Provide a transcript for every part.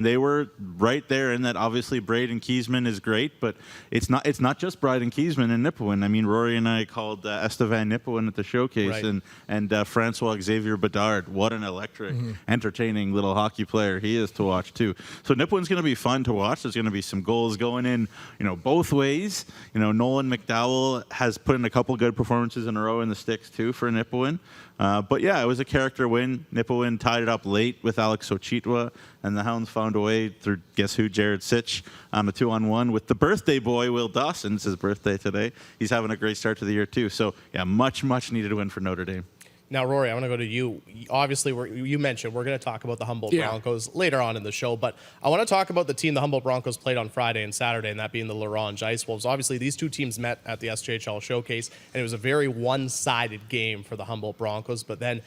They were right there in that. Obviously, Braden Kiesman is great, but it's not just Braden Kiesman and Nipawin. I mean, Rory and I called Estevan Nipawin at the showcase, Right. and Francois Xavier Bedard. What an electric, entertaining little hockey player he is to watch too. So Nipawin's going to be fun to watch. There's going to be some goals going in, both ways. Nolan McDowell has put in a couple good performances in a row in the sticks too for Nipawin. But yeah, it was a character win. Nipawin tied it up late with Alex Ochitwa, and the Hounds found a way through, guess who, Jared Sitch on the 2-on-1 with the birthday boy, Will Dawson. It's his birthday today. He's having a great start to the year too. So yeah, much needed win for Notre Dame. Now, Rory, I want to go to you. Obviously, you mentioned we're going to talk about the Humboldt Broncos later on in the show, but I want to talk about the team the Humboldt Broncos played on Friday and Saturday, and that being the Larange Ice Wolves. Obviously, these two teams met at the SJHL Showcase, and it was a very one-sided game for the Humboldt Broncos, but then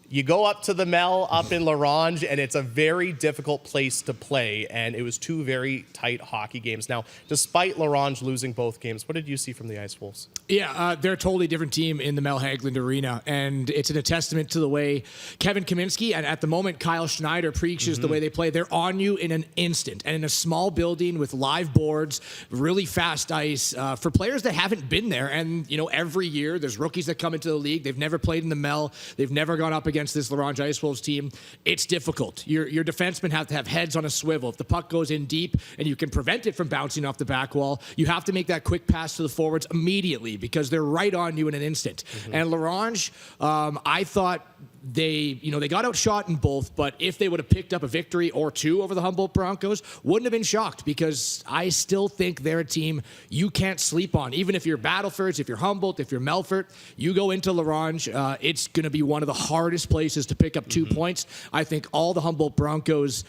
you go up to the Mel up in Larange, and it's a very difficult place to play, and it was two very tight hockey games. Now, despite Larange losing both games, what did you see from the Ice Wolves? Yeah, they're a totally different team in the Mel Hagland Arena, and it's a testament to the way Kevin Kaminsky and at the moment Kyle Schneider preaches the way they play. They're on you in an instant, and in a small building with live boards, really fast ice for players that haven't been there. And every year there's rookies that come into the league. They've never played in the Mel. They've never gone up against this Larange Ice Wolves team. It's difficult. Your defensemen have to have heads on a swivel. If the puck goes in deep and you can prevent it from bouncing off the back wall, you have to make that quick pass to the forwards immediately because they're right on you in an instant. And Larange, I thought they got outshot in both, but if they would have picked up a victory or two over the Humboldt Broncos, wouldn't have been shocked because I still think they're a team you can't sleep on. Even if you're Battlefords, if you're Humboldt, if you're Melfort, you go into Larange, it's going to be one of the hardest places to pick up 2 points. I think all the Humboldt Broncos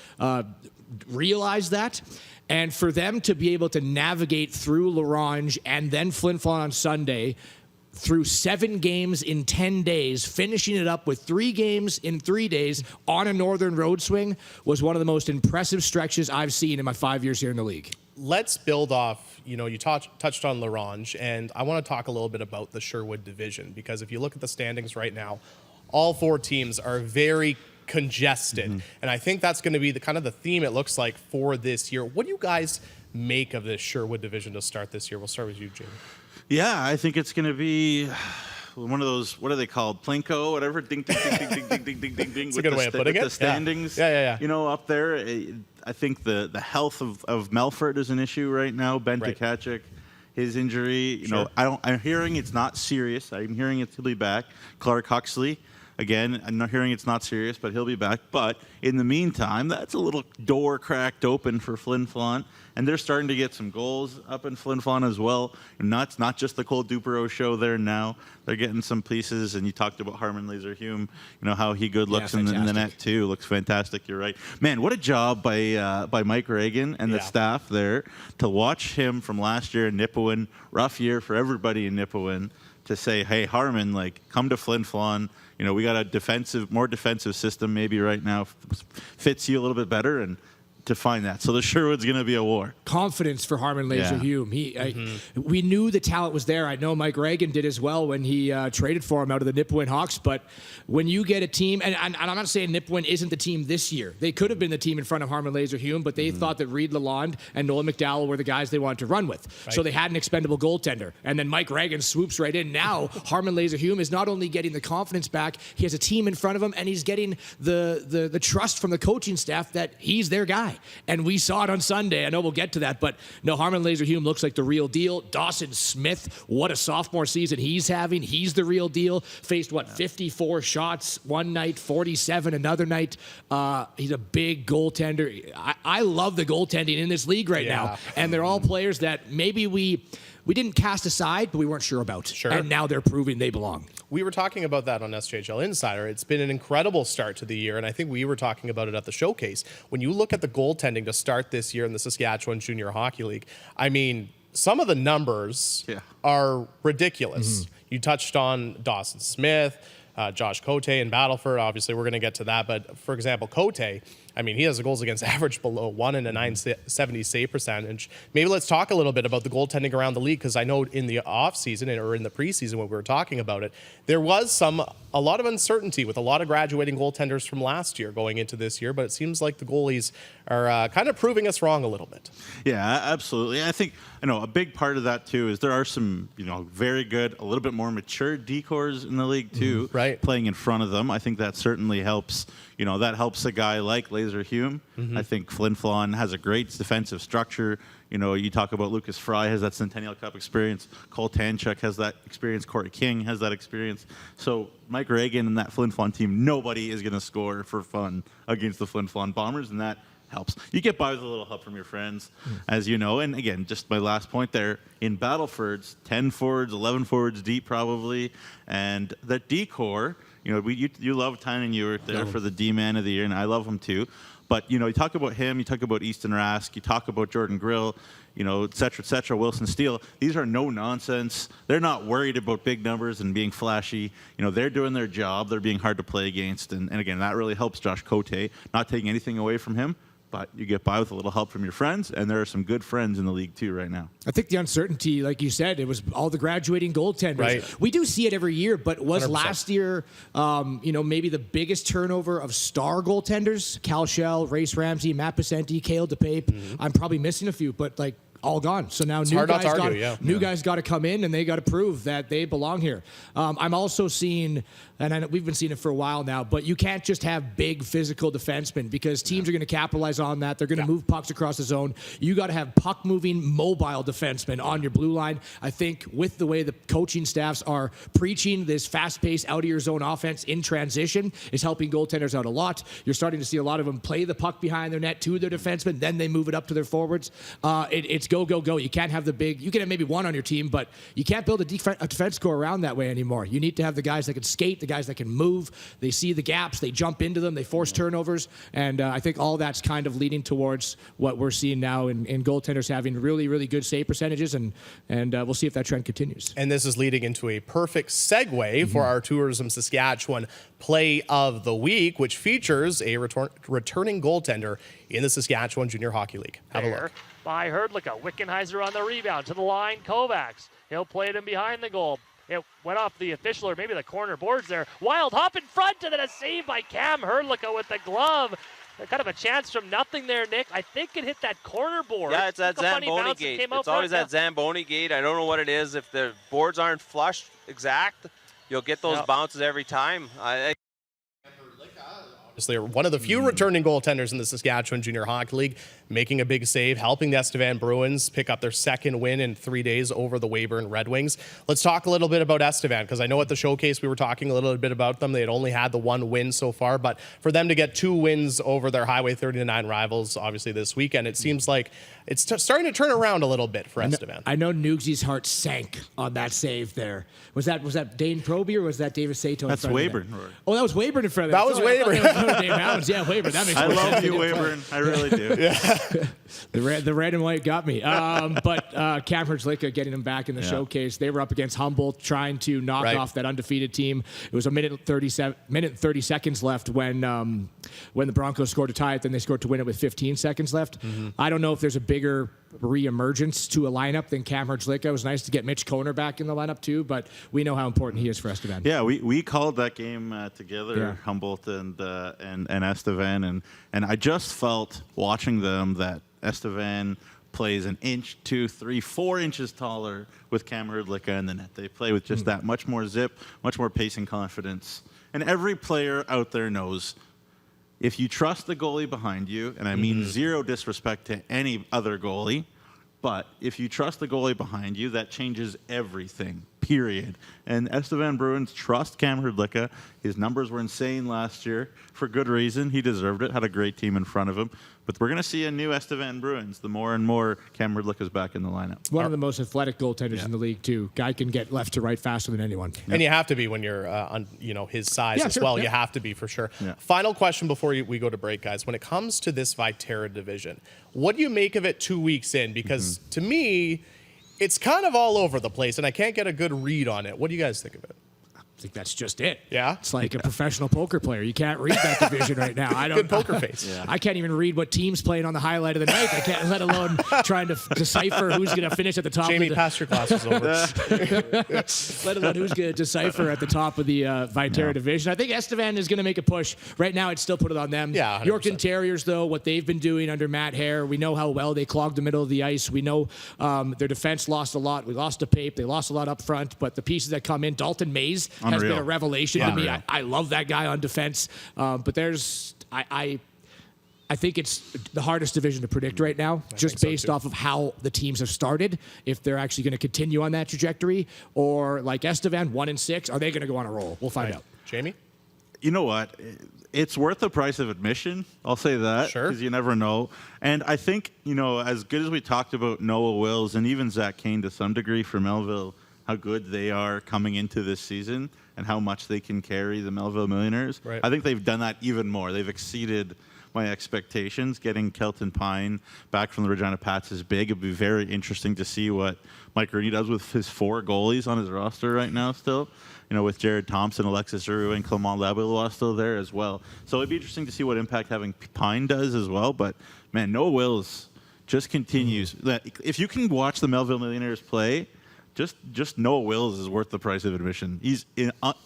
realize that. And for them to be able to navigate through Larange and then Flin Flon on Sunday, through 7 games in 10 days, finishing it up with 3 games in 3 days on a northern road swing was one of the most impressive stretches I've seen in my 5 years here in the league. Let's build off, you touched on Larange, and I want to talk a little bit about the Sherwood division, because if you look at the standings right now, all 4 teams are very congested, and I think that's going to be the kind of the theme it looks like for this year. What do you guys make of this Sherwood division to start this year? We'll start with you, Jamie. Yeah, I think it's going to be one of those, what are they called? Plinko, whatever? Ding, ding, ding, ding, ding, ding, ding, ding, ding. That's a good way of putting it. The standings, yeah. Up there. I think the health of Melfort is an issue right now. Ben Tkachuk, his injury, I'm hearing it's not serious. I'm hearing he'll be back. Clark Huxley, again, I'm not hearing it's not serious, but he'll be back. But in the meantime, that's a little door cracked open for Flin Flon. And they're starting to get some goals up in Flin Flon as well. It's not just the Cole Dupereau show there now. They're getting some pieces. And you talked about Harmon Laser-Hume, how he good looks in the net too. Looks fantastic. You're right. Man, what a job by Mike Reagan and the staff there to watch him from last year in Nipawin. Rough year for everybody in Nipawin. To say, hey, Harmon, come to Flin Flon. We got a more defensive system maybe right now. Fits you a little bit better, and to find that. So the Sherwood's going to be a war. Confidence for Harmon Laser-Hume. We knew the talent was there. I know Mike Reagan did as well when he traded for him out of the Nipawin Hawks. But when you get a team, and I'm not saying Nipawin isn't the team this year. They could have been the team in front of Harmon Laser-Hume, but they thought that Reed Lalonde and Nolan McDowell were the guys they wanted to run with. Right. So they had an expendable goaltender. And then Mike Reagan swoops right in. Now Harmon Laser-Hume is not only getting the confidence back, he has a team in front of him, and he's getting the trust from the coaching staff that he's their guy. And we saw it on Sunday. I know we'll get to that, but no, Harmon Laser-Hume looks like the real deal. Dawson Smith, what a sophomore season he's having. He's the real deal. Faced, 54 shots one night, 47 another night. He's a big goaltender. I love the goaltending in this league right now. And they're all players that maybe we didn't cast aside, but we weren't sure about. Sure. And now they're proving they belong. We were talking about that on SJHL Insider. It's been an incredible start to the year, and I think we were talking about it at the showcase. When you look at the goaltending to start this year in the Saskatchewan Junior Hockey League, I mean, some of the numbers are ridiculous. You touched on Dawson Smith, Josh Cote and Battleford. Obviously, we're going to get to that. But, for example, Cote, I mean, he has a goals against average below 1 and a .970 save percentage. Maybe let's talk a little bit about the goaltending around the league, because I know in the offseason or in the preseason when we were talking about it, there was a lot of uncertainty with a lot of graduating goaltenders from last year going into this year, but it seems like the goalies are kind of proving us wrong a little bit. Yeah, absolutely. I think, a big part of that too is there are some, very good, a little bit more mature decors in the league too, right, playing in front of them. I think that certainly helps. That helps a guy like Laser Hume. I think Flin Flon has a great defensive structure. You talk about Lucas Fry has that Centennial Cup experience. Cole Tanchuk has that experience. Corey King has that experience. So Mike Reagan and that Flin Flon team, nobody is going to score for fun against the Flin Flon Bombers, and that helps. You get by with a little help from your friends, as you know. And again, just my last point there, in Battlefords, 10 forwards, 11 forwards deep probably, and that D-core, you love Tynan Ewert there for the D-Man of the year, and I love him too. But, you talk about him, you talk about Easton Rask, you talk about Jordan Grill, et cetera, Wilson Steele. These are no nonsense. They're not worried about big numbers and being flashy. They're doing their job. They're being hard to play against. And again, that really helps Josh Cote, not taking anything away from him. But you get by with a little help from your friends, and there are some good friends in the league too right now. I think the uncertainty, like you said, it was all the graduating goaltenders. Right. We do see it every year, but was 100%. last year, maybe the biggest turnover of star goaltenders? Cal Shell, Race Ramsey, Matt Pacenti, Cale DePape. I'm probably missing a few, but all gone. So now new guys got to come in, and they got to prove that they belong here. I'm also seeing, and I know we've been seeing it for a while now, but you can't just have big physical defensemen, because teams are going to capitalize on that. They're going to move pucks across the zone. You got to have puck-moving, mobile defensemen on your blue line. I think with the way the coaching staffs are preaching this fast-paced, out-of-your-zone offense in transition is helping goaltenders out a lot. You're starting to see a lot of them play the puck behind their net to their defensemen, then they move it up to their forwards. It's go, go, go. You can't have you can have maybe one on your team, but you can't build a defense core around that way anymore. You need to have the guys that can skate, the guys that can move. They see the gaps, they jump into them, they force turnovers, and I think all that's kind of leading towards what we're seeing now in goaltenders having really, really good save percentages, and we'll see if that trend continues. And this is leading into a perfect segue for our Tourism Saskatchewan Play of the Week, which features a returning goaltender in the Saskatchewan Junior Hockey League. Have a look. By Herdlicka. Wickenheiser on the rebound to the line. Kovacs. He'll play it in behind the goal. It went off the official or maybe the corner boards there. Wild hop in front, and then a save by Cam Herdlicka with the glove. Kind of a chance from nothing there, Nick. I think it hit that corner board. Yeah, it's that Zamboni gate. It's always that Zamboni gate. I don't know what it is. If the boards aren't flush exact, you'll get those bounces every time. Obviously, one of the few returning goaltenders in the Saskatchewan Junior Hockey League, making a big save, helping the Estevan Bruins pick up their second win in 3 days over the Weyburn Red Wings. Let's talk a little bit about Estevan, because I know at the showcase we were talking a little bit about them. They had only had the one win so far, but for them to get 2 wins over their Highway 39 rivals, obviously this weekend, it seems like it's starting to turn around a little bit for Estevan. I know Nugesy's heart sank on that save there. Was that Dane Proby or was that David Sato? That's Weyburn. Oh, that was Weyburn in front of that. That was Weyburn. Yeah, Weyburn. That makes I more sense. love you, Weyburn. I really do. The red and white got me. But Cam Herdlicka getting them back in the showcase. They were up against Humboldt, trying to knock off that undefeated team. It was a minute and 30 seconds left when the Broncos scored to tie it. Then they scored to win it with 15 seconds left. I don't know if there's a bigger re-emergence to a lineup than Cam Herdlicka. It was nice to get Mitch Koner back in the lineup too, but we know how important he is for Estevan. Yeah, we called that game together, Humboldt and Estevan, and I just felt watching them that Estevan plays an inch, 2, 3, 4 inches taller with Cam Herdlicka in the net. They play with just that much more zip, much more pacing confidence. And every player out there knows if you trust the goalie behind you, and I mean zero disrespect to any other goalie, but if you trust the goalie behind you, that changes everything, period. And Estevan Bruins trust Cam Herdlicka. His numbers were insane last year for good reason. He deserved it, had a great team in front of him. But we're going to see a new Estevan Bruins the more and more Cam Herdlicka's back in the lineup. One of the most athletic goaltenders in the league, too. Guy can get left to right faster than anyone. And you have to be when you're on his size as well. You have to be for sure. Final question before we go to break, guys. When it comes to this Viterra division, what do you make of it 2 weeks in? Because to me, it's kind of all over the place, and I can't get a good read on it. What do you guys think of it? think that's just it. Yeah. It's like a professional poker player. You can't read that division right now. I don't. Good poker face. Yeah. I can't even read what team's playing on the highlight of the night. I can't, let alone trying to decipher who's going to finish at the top. Jamie, of the, pass your glasses over. let alone who's going to decipher at the top of the Viterra division. I think Estevan is going to make a push. Right now, I'd still put it on them. Yeah, 100%. Yorkton Terriers, though, what they've been doing under Matt Hare, we know how well they clogged the middle of the ice. We know their defense lost a lot. We lost to Pape. They lost a lot up front, but the pieces that come in, Dalton Mays has been a revelation to me. I love that guy on defense. But I think it's the hardest division to predict right now, just based off of how the teams have started. If they're actually going to continue on that trajectory, or like Estevan, 1-6, are they going to go on a roll? We'll find out. Jamie? You know what? It's worth the price of admission. I'll say that. Sure. Because you never know. And I think, as good as we talked about Noah Wills and even Zach Kane to some degree for Melville, how good they are coming into this season and how much they can carry the Melville Millionaires. Right. I think they've done that even more. They've exceeded my expectations. Getting Kelton Pine back from the Regina Pats is big. It'll be very interesting to see what Mike Rooney does with his 4 goalies on his roster right now still. With Jared Thompson, Alexis Giroux, and Clement Labelois still there as well. So it'd be interesting to see what impact having Pine does as well. But, man, Noah Wills just continues. If you can watch the Melville Millionaires play, just Noah Wills is worth the price of admission. He's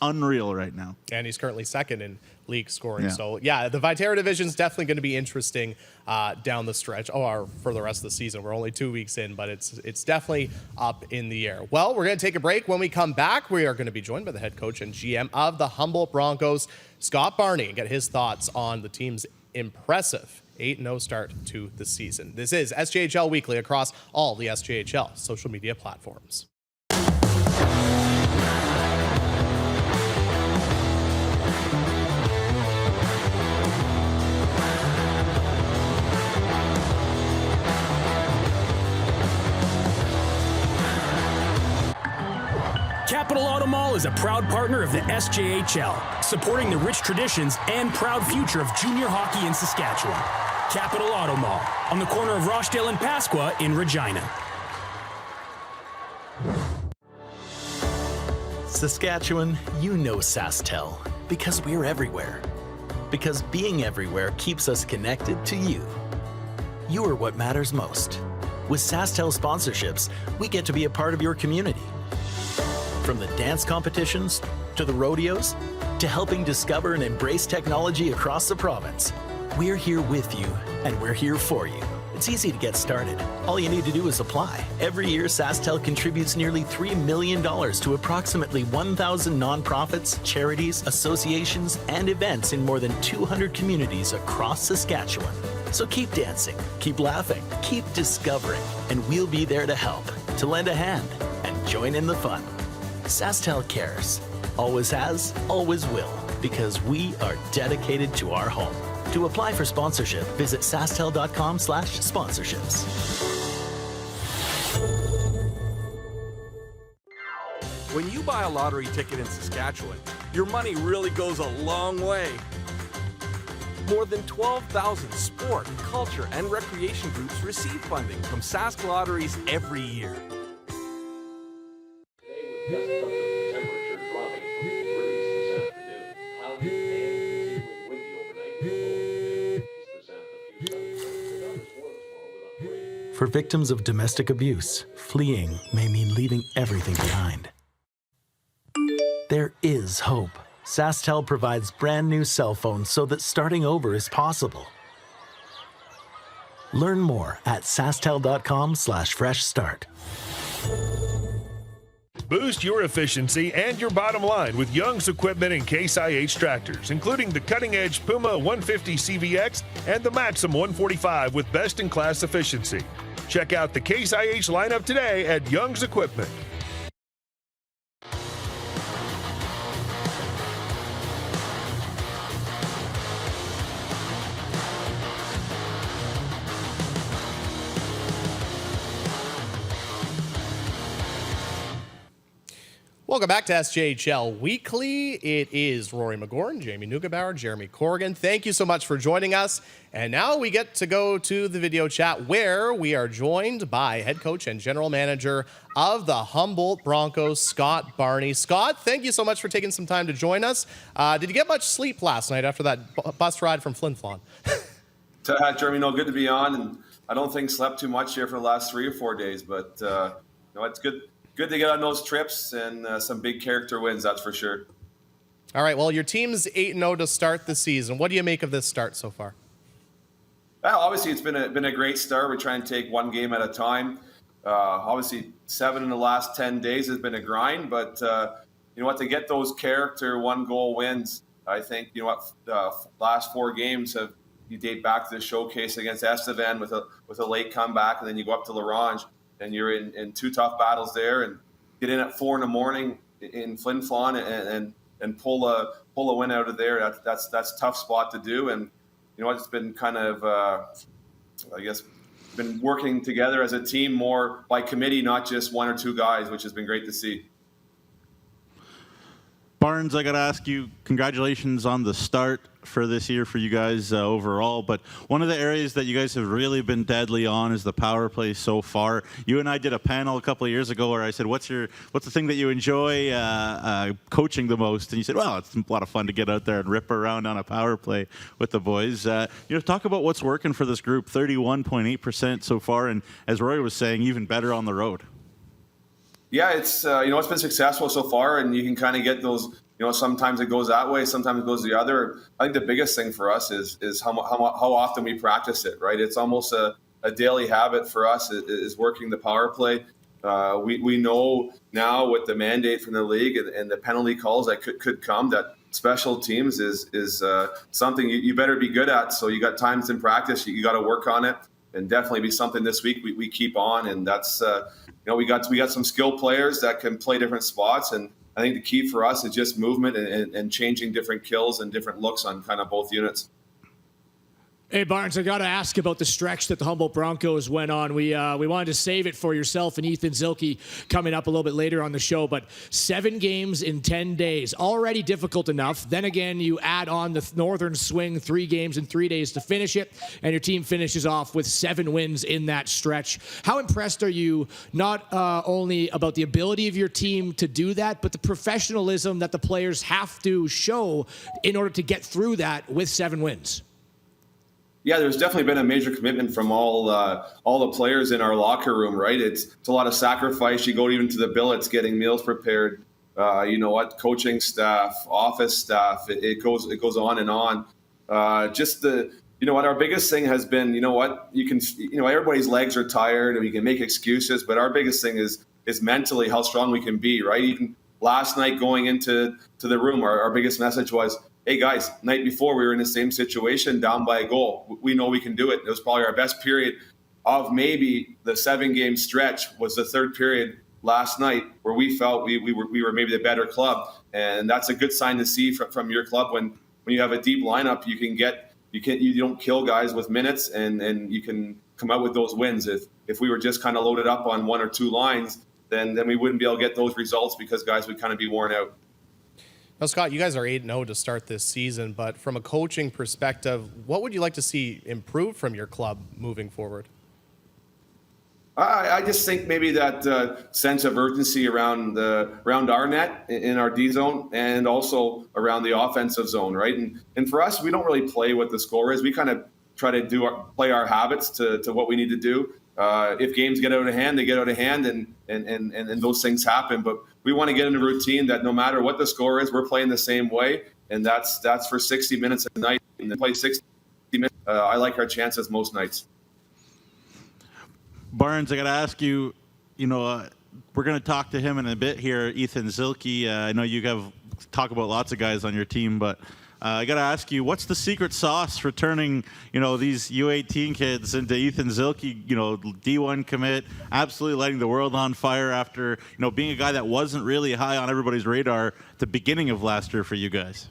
unreal right now. And he's currently second in league scoring. Yeah. So, the Viterra division is definitely going to be interesting down the stretch. Or for the rest of the season. We're only 2 weeks in, but it's definitely up in the air. Well, we're going to take a break. When we come back, we are going to be joined by the head coach and GM of the Humboldt Broncos, Scott Barney, and get his thoughts on the team's impressive 8-0 start to the season. This is SJHL Weekly across all the SJHL social media platforms. Capital Auto Mall is a proud partner of the SJHL, supporting the rich traditions and proud future of junior hockey in Saskatchewan. Capital Auto Mall, on the corner of Rochdale and Pasqua in Regina. Saskatchewan, you know SaskTel, because we're everywhere. Because being everywhere keeps us connected to you. You are what matters most. With SaskTel sponsorships, we get to be a part of your community. From the dance competitions, to the rodeos, to helping discover and embrace technology across the province, we're here with you, and we're here for you. It's easy to get started. All you need to do is apply. Every year, SaskTel contributes nearly $3 million to approximately 1,000 nonprofits, charities, associations, and events in more than 200 communities across Saskatchewan. So keep dancing, keep laughing, keep discovering, and we'll be there to help, to lend a hand, and join in the fun. SaskTel cares. Always has, always will, because we are dedicated to our home. To apply for sponsorship, visit sastel.com/sponsorships. When you buy a lottery ticket in Saskatchewan, your money really goes a long way. More than 12,000 sport, culture, and recreation groups receive funding from Sask Lotteries every year. For victims of domestic abuse, fleeing may mean leaving everything behind. There is hope. SaskTel provides brand new cell phones so that starting over is possible. Learn more at sastel.com/freshstart. Boost your efficiency and your bottom line with Young's Equipment and Case IH tractors, including the cutting-edge Puma 150 CVX and the Maxim 145 with best-in-class efficiency. Check out the Case IH lineup today at Young's Equipment. Welcome back to SJHL Weekly. It is Rory Mcgouran, Jamie Neugebauer, Jeromy Corrigan. Thank you so much for joining us. And now we get to go to the video chat where we are joined by head coach and general manager of the Humboldt Broncos, Scott Barney. Scott, thank you so much for taking some time to join us. Did you get much sleep last night after that bus ride from Flin Flon? Jeremy, good to be on. And I don't think slept too much here for the last 3 or 4 days, but it's good. Good to get on those trips and some big character wins, that's for sure. All right, well, your team's 8-0 to start the season. What do you make of this start so far? Well, obviously, it's been a great start. We try and take one game at a time. Obviously, 7 in the last 10 days has been a grind, but to get those character 1-goal wins, I think, last 4 games you date back to the showcase against Estevan with a late comeback, and then you go up to Larange. And you're in 2 tough battles there, and get in at 4 in in Flin Flon and pull a win out of there. That's a tough spot to do. And it's been kind of been working together as a team more by committee, not just 1 or 2 guys, which has been great to see. Barnes, I got to ask you, congratulations on the start for this year for you guys overall. But one of the areas that you guys have really been deadly on is the power play so far. You and I did a panel a couple of years ago where I said, what's the thing that you enjoy coaching the most? And you said, well, it's a lot of fun to get out there and rip around on a power play with the boys. Talk about what's working for this group, 31.8% so far. And as Roy was saying, even better on the road. Yeah, it's it's been successful so far, and you can kind of get those. Sometimes it goes that way, sometimes it goes the other. I think the biggest thing for us is how often we practice it. Right, it's almost a daily habit for us is working the power play. We know now with the mandate from the league and the penalty calls that could come that special teams is something you better be good at. So you got times in practice, you got to work on it, and definitely be something this week we keep on, and that's. We got some skilled players that can play different spots, and I think the key for us is just movement and changing different kills and different looks on kind of both units. Hey, Barnes, I got to ask about the stretch that the Humboldt Broncos went on. We wanted to save it for yourself and Ethan Zielke coming up a little bit later on the show, but 7 games in 10 days, already difficult enough. Then again, you add on the northern swing, 3 games in 3 days to finish it, and your team finishes off with 7 wins in that stretch. How impressed are you, not only about the ability of your team to do that, but the professionalism that the players have to show in order to get through that with 7 wins? Yeah, there's definitely been a major commitment from all the players in our locker room, right? It's a lot of sacrifice. You go even to the billets, getting meals prepared. Coaching staff, office staff. It goes on and on. Our biggest thing has been, everybody's legs are tired and we can make excuses, but our biggest thing is mentally how strong we can be, right? Even last night going into the room, our biggest message was, hey guys, night before we were in the same situation, down by a goal. We know we can do it. It was probably our best period of maybe the 7-game stretch was the 3rd period last night where we felt we were maybe the better club. And that's a good sign to see from your club when you have a deep lineup, you don't kill guys with minutes and you can come out with those wins. If we were just kind of loaded up on 1 or 2 lines, then we wouldn't be able to get those results because guys would kind of be worn out. Now, Scott, you guys are 8-0 to start this season, but from a coaching perspective, what would you like to see improve from your club moving forward? I just think maybe that sense of urgency around our net in our D zone and also around the offensive zone, right? And for us, we don't really play what the score is. We kind of try to play our habits to what we need to do. If games get out of hand, they get out of hand, and those things happen. But we want to get in a routine that no matter what the score is, we're playing the same way, and that's for 60 minutes a night. And then play 60 minutes. I like our chances most nights. Barnes, I got to ask you, we're going to talk to him in a bit here, Ethan Zielke. I know you have talk about lots of guys on your team, but I got to ask you, what's the secret sauce for turning, these U18 kids into Ethan Zielke, D1 commit, absolutely lighting the world on fire after, being a guy that wasn't really high on everybody's radar at the beginning of last year for you guys?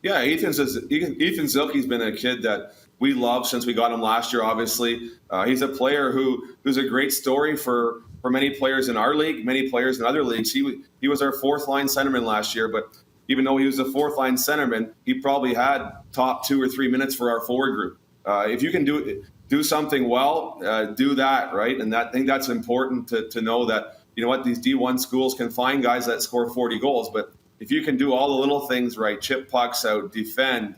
Yeah, Ethan Zielke's been a kid that we love since we got him last year, obviously. He's a player who's a great story for for many players in our league, many players in other leagues. He was our fourth line centerman last year, but even though he was a fourth line centerman, he probably had top 2 or 3 minutes for our forward group. If you can do something well, do that, right? And I think that's important to know that, you know what, these D1 schools can find guys that score 40 goals, but if you can do all the little things right, chip pucks out, defend,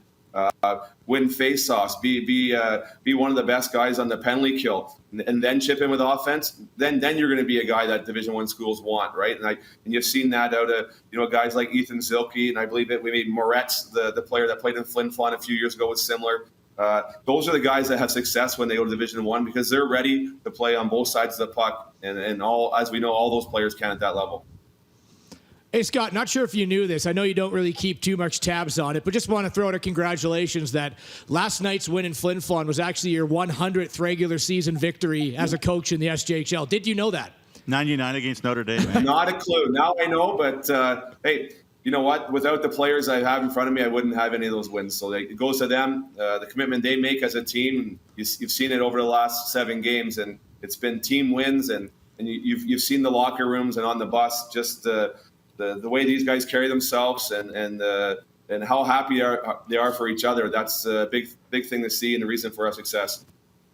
win faceoffs, be one of the best guys on the penalty kill, and then chip in with offense, then you're going to be a guy that Division I schools want, right? And you've seen that out of, you know, guys like Ethan Zielke, and I believe that we made Moretz, the player that played in Flin Flon a few years ago, was similar. Those are the guys that have success when they go to Division I because they're ready to play on both sides of the puck, and all, as we know, all those players can at that level. Hey, Scott, not sure if you knew this. I know you don't really keep too much tabs on it, but just want to throw out a congratulations that last night's win in Flin Flon was actually your 100th regular season victory as a coach in the SJHL. Did you know that? 99 against Notre Dame, man. Not a clue. Now I know, but hey, you know what? Without the players I have in front of me, I wouldn't have any of those wins. So it goes to them, the commitment they make as a team. You've seen it over the last 7 games, and it's been team wins, and you've seen the locker rooms and on the bus, just the way these guys carry themselves and how happy they are for each other. That's a big thing to see and the reason for our success.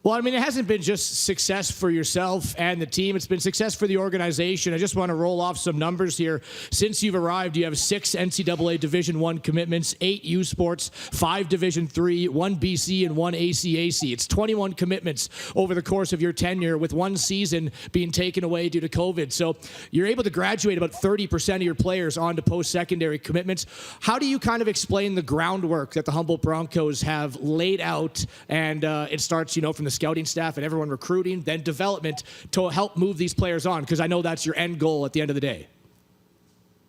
Well, I mean, it hasn't been just success for yourself and the team. It's been success for the organization. I just want to roll off some numbers here. Since you've arrived, you have 6 NCAA Division I commitments, 8 U Sports, 5 Division III, 1 BC, and 1 ACAC. It's 21 commitments over the course of your tenure, with 1 season being taken away due to COVID. So you're able to graduate about 30% of your players onto post-secondary commitments. How do you kind of explain the groundwork that the Humboldt Broncos have laid out? And it starts, you know, from the scouting staff and everyone recruiting, then development to help move these players on, because I know that's your end goal at the end of the day.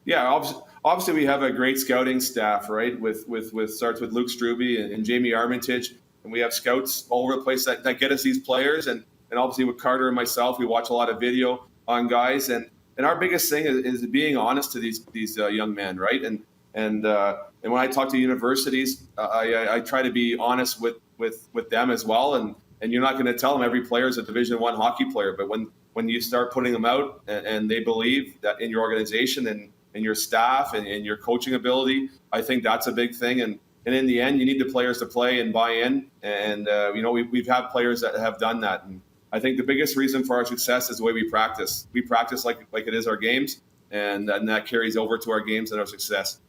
Yeah, obviously we have a great scouting staff, right? With starts with Luke Struby and Jamie Armitage, and we have scouts all over the place that get us these players, and obviously with Carter and myself, we watch a lot of video on guys, and our biggest thing is being honest to these young men, right? And when I talk to universities, I try to be honest with them as well, and you're not going to tell them every player is a Division I hockey player, but when you start putting them out and they believe that in your organization and your staff and your coaching ability, I think that's a big thing. And in the end, you need the players to play and buy in. And you know, we've had players that have done that. And I think the biggest reason for our success is the way we practice. We practice like it is our games, and that carries over to our games and our success.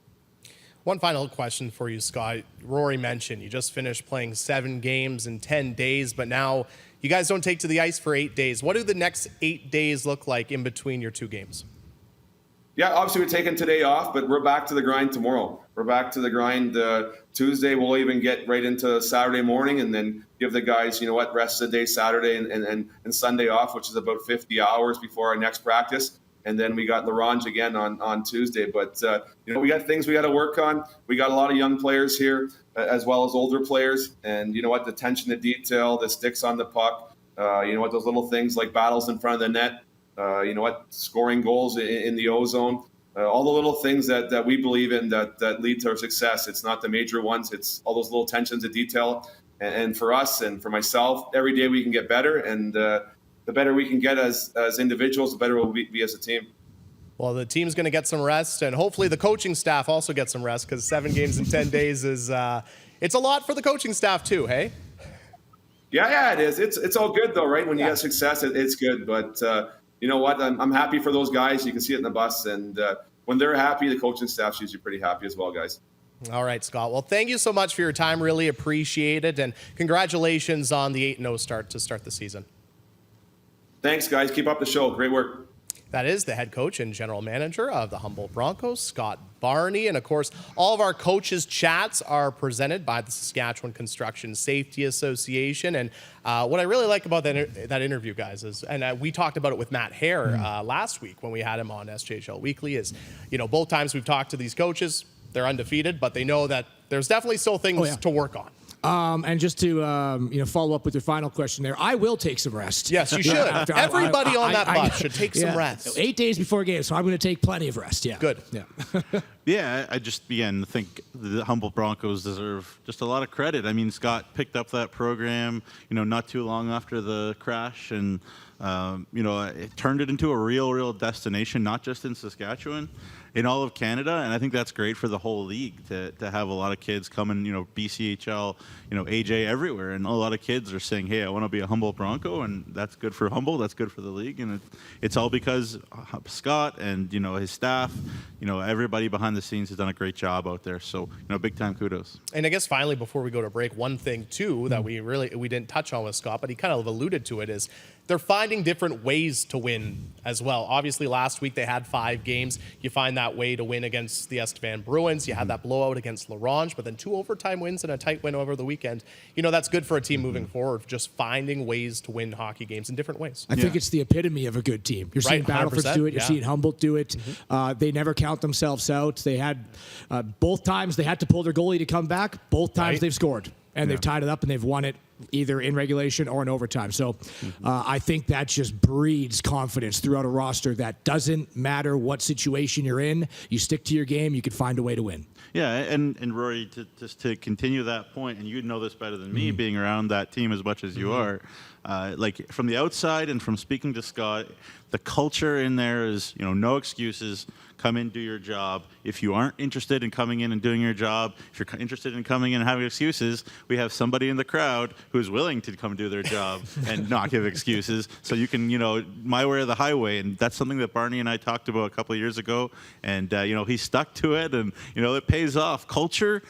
One final question for you, Scott. Rory mentioned you just finished playing 7 games in 10 days, but now you guys don't take to the ice for 8 days. What do the next 8 days look like in between your 2 games? Yeah, obviously we're taking today off, but we're back to the grind tomorrow. We're back to the grind Tuesday. We'll even get right into Saturday morning and then give the guys, you know what, rest of the day Saturday and Sunday off, which is about 50 hours before our next practice. And then we got Larange again on Tuesday. But, you know, we got things we got to work on. We got a lot of young players here as well as older players. And, you know what, the attention to detail, the sticks on the puck, you know what, those little things like battles in front of the net, you know what, scoring goals in the O-zone, all the little things that we believe in that lead to our success. It's not the major ones. It's all those little attentions to detail. And for us and for myself, every day we can get better. And the better we can get as individuals, the better we'll be as a team. Well, the team's going to get some rest, and hopefully the coaching staff also gets some rest, because 7 games in 10 days is it's a lot for the coaching staff too, hey? Yeah, it is. It's all good though, right? When you get success, it's good. But you know what? I'm happy for those guys. You can see it in the bus, and when they're happy, the coaching staff's usually pretty happy as well, guys. All right, Scott. Well, thank you so much for your time. Really appreciate it, and congratulations on the 8-0 start to start the season. Thanks, guys. Keep up the show. Great work. That is the head coach and general manager of the Humboldt Broncos, Scott Barney. And, of course, all of our coaches' chats are presented by the Saskatchewan Construction Safety Association. And what I really like about that interview, guys, is, and we talked about it with Matt Hare last week when we had him on SJHL Weekly, is, you know, both times we've talked to these coaches, they're undefeated, but they know that there's definitely still things to work on. And just to follow up with your final question there, I will take some rest. Yes, you should. Everybody on that bus should take some rest. 8 days before game, so I'm going to take plenty of rest. Yeah. Good. Yeah. Yeah, I just again think the Humboldt Broncos deserve just a lot of credit. I mean, Scott picked up that program, not too long after the crash, and it turned it into a real destination, not just in Saskatchewan, in all of Canada. And I think that's great for the whole league to have a lot of kids coming, BCHL, AJ everywhere. And a lot of kids are saying, hey, I want to be a Humboldt Bronco. And that's good for Humboldt. That's good for the league. And it's all because Scott and, his staff, everybody behind the scenes has done a great job out there. So, big time kudos. And I guess finally, before we go to break, one thing too that we didn't touch on with Scott, but he kind of alluded to it, is they're finding different ways to win as well. Obviously, last week they had 5 games. You find that way to win against the Estevan Bruins. You had that blowout against Larange, but then 2 overtime wins and a tight win over the weekend. That's good for a team moving forward, just finding ways to win hockey games in different ways. I think it's the epitome of a good team. You're seeing Battlefords do it. You're seeing Humboldt do it. They never count themselves out. They had both times they had to pull their goalie to come back. Both times they've scored. And they've tied it up and they've won it either in regulation or in overtime. So I think that just breeds confidence throughout a roster that doesn't matter what situation you're in. You stick to your game, you can find a way to win. Yeah, and Rory, just to continue that point, and you know this better than me, being around that team as much as you are, like from the outside and from speaking to Scott, the culture in there is, no excuses. Come in, do your job. If you aren't interested in coming in and doing your job, if you're interested in coming in and having excuses, we have somebody in the crowd who is willing to come do their job and not give excuses. So you can, my way or the highway. And that's something that Barney and I talked about a couple of years ago. And, he stuck to it. And, it pays off. Culture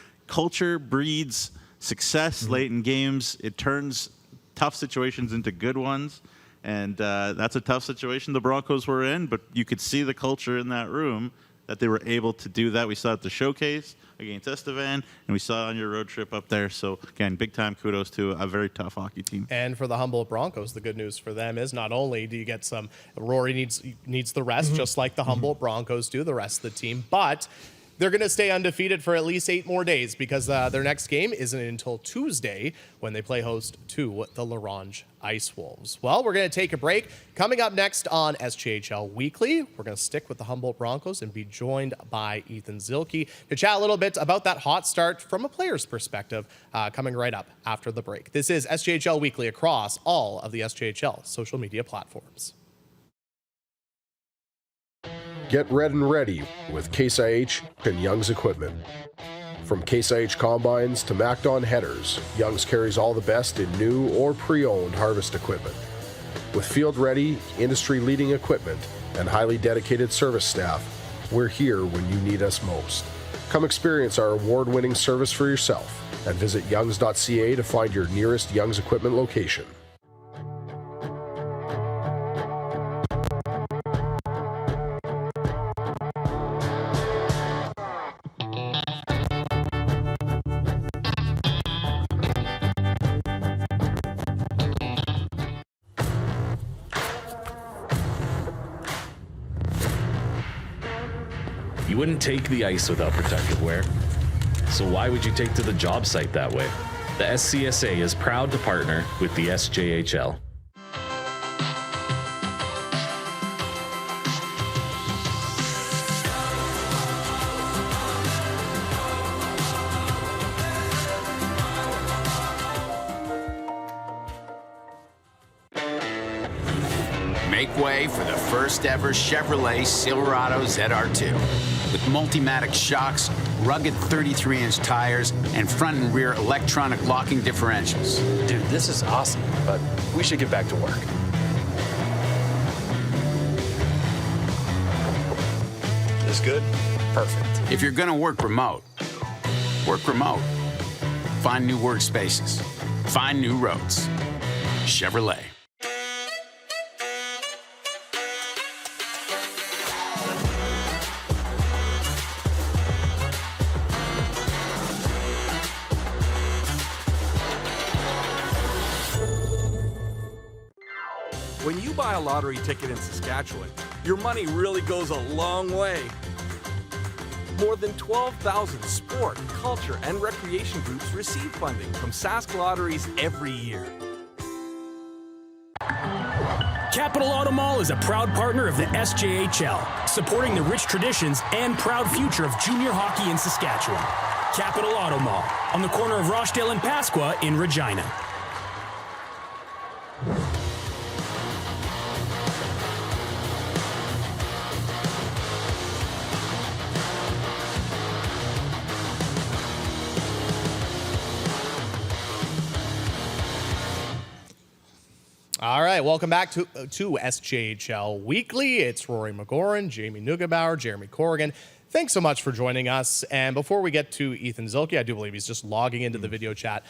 breeds success late in games. It turns tough situations into good ones. And that's a tough situation the Broncos were in, but you could see the culture in that room that they were able to do that. We saw it at the showcase against Estevan, and we saw it on your road trip up there. So, again, big-time kudos to a very tough hockey team. And for the Humboldt Broncos, the good news for them is not only do you get some – Rory needs the rest, just like the Humboldt Broncos do, the rest of the team, but – they're going to stay undefeated for at least 8 more days because their next game isn't until Tuesday when they play host to the Larange Ice Wolves. Well, we're going to take a break. Coming up next on SJHL Weekly, we're going to stick with the Humboldt Broncos and be joined by Ethan Zielke to chat a little bit about that hot start from a player's perspective coming right up after the break. This is SJHL Weekly across all of the SJHL social media platforms. Get red and ready with Case IH and Young's equipment. From Case IH combines to MacDon headers, Young's carries all the best in new or pre-owned harvest equipment. With field-ready, industry-leading equipment and highly dedicated service staff, we're here when you need us most. Come experience our award-winning service for yourself and visit youngs.ca to find your nearest Young's equipment location. You wouldn't take the ice without protective wear. So why would you take to the job site that way? The SCSA is proud to partner with the SJHL. Make way for the first ever Chevrolet Silverado ZR2. With Multimatic shocks, rugged 33-inch tires, and front and rear electronic locking differentials. Dude, this is awesome, but we should get back to work. This good? Perfect. If you're gonna work remote. Find new workspaces. Find new roads. Chevrolet. When you buy a lottery ticket in Saskatchewan, your money really goes a long way. More than 12,000 sport, culture, and recreation groups receive funding from Sask Lotteries every year. Capital Auto Mall is a proud partner of the SJHL, supporting the rich traditions and proud future of junior hockey in Saskatchewan. Capital Auto Mall, on the corner of Rochdale and Pasqua in Regina. All right, welcome back to SJHL Weekly. It's Rory Mcgouran, Jamie Neugebauer, Jeromy Corrigan. Thanks so much for joining us. And before we get to Ethan Zielke, I do believe he's just logging into the video chat.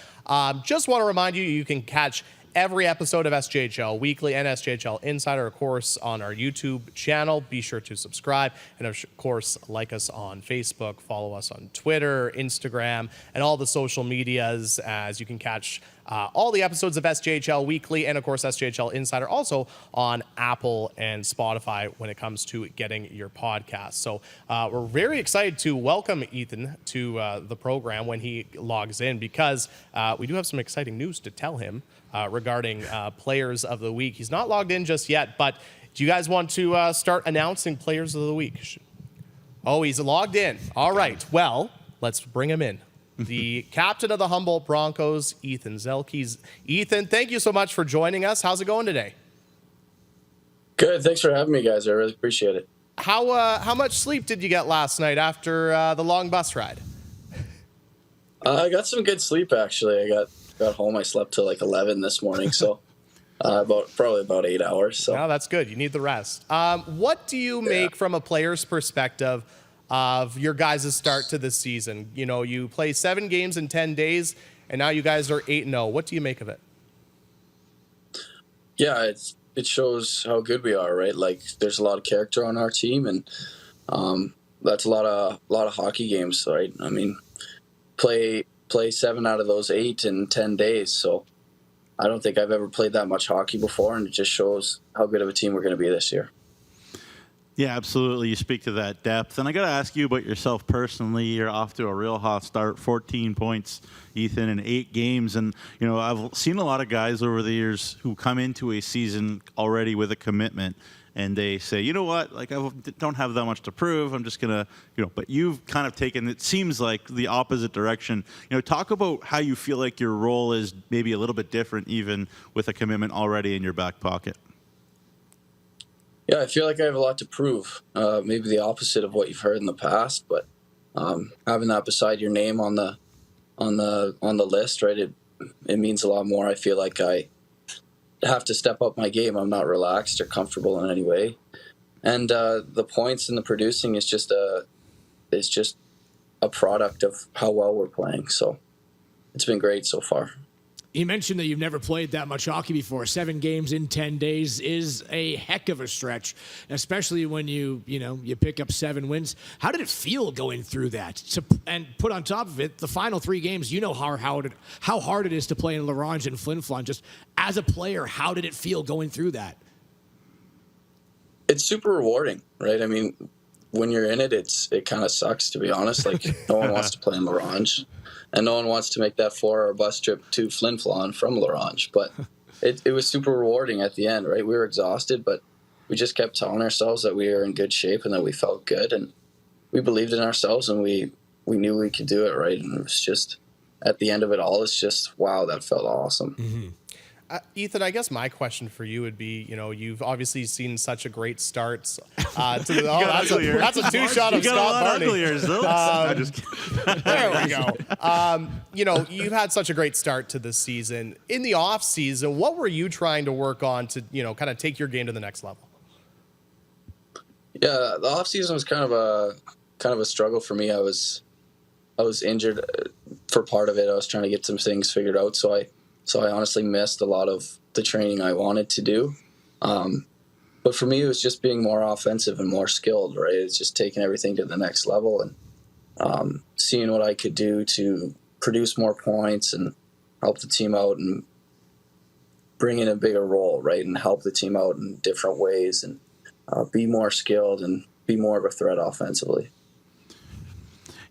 Just want to remind you, you can catch every episode of SJHL Weekly and SJHL Insider, of course, on our YouTube channel. Be sure to subscribe. And, of course, like us on Facebook, follow us on Twitter, Instagram, and all the social medias, as you can catch all the episodes of SJHL Weekly and, of course, SJHL Insider also on Apple and Spotify when it comes to getting your podcast. So we're very excited to welcome Ethan to the program when he logs in, because we do have some exciting news to tell him regarding Players of the Week. He's not logged in just yet, but do you guys want to start announcing Players of the Week? Oh, he's logged in. All right. Well, let's bring him in. The captain of the Humboldt Broncos, Ethan Zielke. Ethan, thank you so much for joining us. How's it going today? Good. Thanks for having me, guys. I really appreciate it. How much sleep did you get last night after the long bus ride? I got some good sleep, actually. I got home. I slept till like 11 this morning, so probably about 8 hours. So no, that's good. You need the rest. What do you make from a player's perspective of your guys' start to this season? You know, you play 7 games in 10 days, and now you guys are 8-0. What do you make of it? Yeah, it shows how good we are, right? Like, there's a lot of character on our team, and that's a lot of hockey games, right? I mean, play 7 out of those 8 in 10 days. So I don't think I've ever played that much hockey before, and it just shows how good of a team we're going to be this year. Yeah, absolutely. You speak to that depth. And I got to ask you about yourself personally. You're off to a real hot start, 14 points, Ethan, in 8 games. And, you know, I've seen a lot of guys over the years who come into a season already with a commitment, and they say, you know what, like, I don't have that much to prove. I'm just going to, but you've kind of taken, it seems like, the opposite direction. You know, talk about how you feel like your role is maybe a little bit different, even with a commitment already in your back pocket. Yeah, I feel like I have a lot to prove. Maybe the opposite of what you've heard in the past, but having that beside your name on the list, right? It means a lot more. I feel like I have to step up my game. I'm not relaxed or comfortable in any way, and the points and the producing is just a product of how well we're playing. So it's been great so far. You mentioned that you've never played that much hockey before. 7 games in 10 days is a heck of a stretch, especially when you pick up 7 wins. How did it feel going through that? And put on top of it, the final 3 games, you know how hard it is to play in La Ronge and Flin Flon. Just as a player, how did it feel going through that? It's super rewarding, right? I mean, when you're in it, it kind of sucks, to be honest. Like, no one wants to play in La Ronge. And no one wants to make that 4-hour bus trip to Flin Flon from La Ronge. But it was super rewarding at the end, right? We were exhausted, but we just kept telling ourselves that we were in good shape and that we felt good. And we believed in ourselves, and we knew we could do it, right? And it was just, at the end of it all, it's just, wow, that felt awesome. Mm-hmm. Ethan, I guess my question for you would be, you've obviously seen such a great start to the. That's a 2-shot of Scott Barney. There we go. You've had such a great start to this season. In the off season, what were you trying to work on to, kind of take your game to the next level? Yeah, the off season was kind of a struggle for me. I was injured for part of it. I was trying to get some things figured out, so I honestly missed a lot of the training I wanted to do. But for me, it was just being more offensive and more skilled, right? It's just taking everything to the next level and seeing what I could do to produce more points and help the team out and bring in a bigger role, right? And help the team out in different ways and be more skilled and be more of a threat offensively.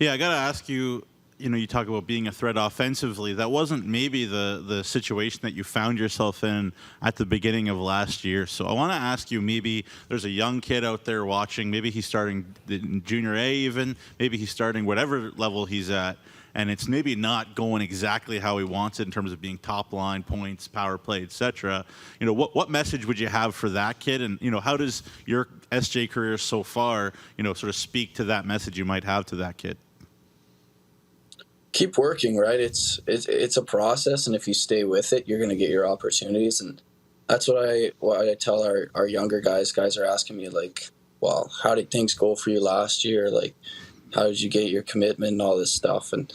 Yeah, I got to ask you, you talk about being a threat offensively. That wasn't maybe the situation that you found yourself in at the beginning of last year. So I want to ask you, maybe there's a young kid out there watching. Maybe he's starting in junior A even. Maybe he's starting whatever level he's at. And it's maybe not going exactly how he wants it in terms of being top line points, power play, etc. What message would you have for that kid? And, how does your SJ career so far, sort of speak to that message you might have to that kid? Keep working, right? It's a process, and if you stay with it, you're going to get your opportunities. And that's what I tell our younger guys. Guys are asking me, like, well, how did things go for you last year? Like, how did you get your commitment and all this stuff? And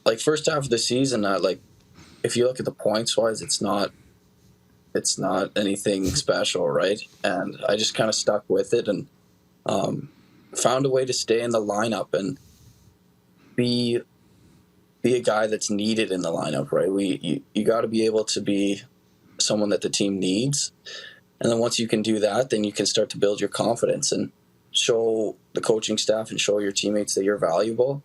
like first half of the season, if you look at the points wise, it's not anything special, right? And I just kind of stuck with it and found a way to stay in the lineup and be a guy that's needed in the lineup, right? You got to be able to be someone that the team needs, and then once you can do that, then you can start to build your confidence and show the coaching staff and show your teammates that you're valuable.